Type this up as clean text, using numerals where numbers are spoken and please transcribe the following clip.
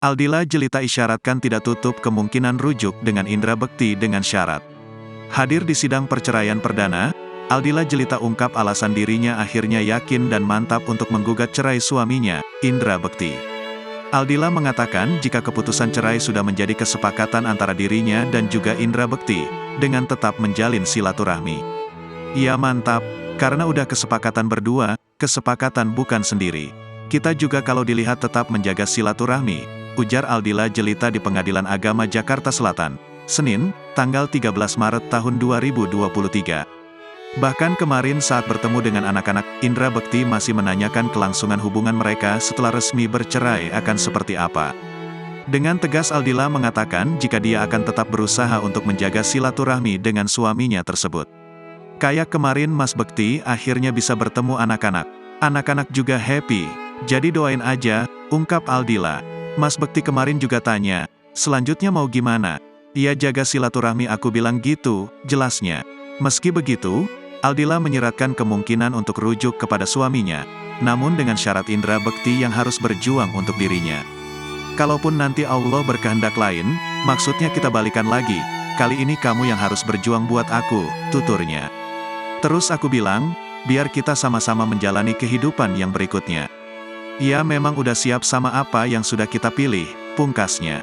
Aldila Jelita isyaratkan tidak tutup kemungkinan rujuk dengan Indra Bekti dengan syarat. Hadir di sidang perceraian perdana, Aldila Jelita ungkap alasan dirinya akhirnya yakin dan mantap untuk menggugat cerai suaminya, Indra Bekti. Aldila mengatakan jika keputusan cerai sudah menjadi kesepakatan antara dirinya dan juga Indra Bekti, dengan tetap menjalin silaturahmi. Ia mantap, karena udah kesepakatan berdua, kesepakatan bukan sendiri. Kita juga kalau dilihat tetap menjaga silaturahmi, ujar Aldila Jelita di Pengadilan Agama Jakarta Selatan, Senin, tanggal 13 Maret tahun 2023. Bahkan kemarin saat bertemu dengan anak-anak, Indra Bekti masih menanyakan kelangsungan hubungan mereka setelah resmi bercerai akan seperti apa. Dengan tegas Aldila mengatakan jika dia akan tetap berusaha untuk menjaga silaturahmi dengan suaminya tersebut. Kayak kemarin Mas Bekti akhirnya bisa bertemu anak-anak. Anak-anak juga happy, jadi doain aja, ungkap Aldila. Mas Bekti kemarin juga tanya, selanjutnya mau gimana? Ia jaga silaturahmi aku bilang gitu, jelasnya. Meski begitu, Aldila menyiratkan kemungkinan untuk rujuk kepada suaminya, namun dengan syarat Indra Bekti yang harus berjuang untuk dirinya. Kalaupun nanti Allah berkehendak lain, maksudnya kita balikan lagi, kali ini kamu yang harus berjuang buat aku, tuturnya. Terus aku bilang, biar kita sama-sama menjalani kehidupan yang berikutnya. Ya memang udah siap sama apa yang sudah kita pilih, pungkasnya.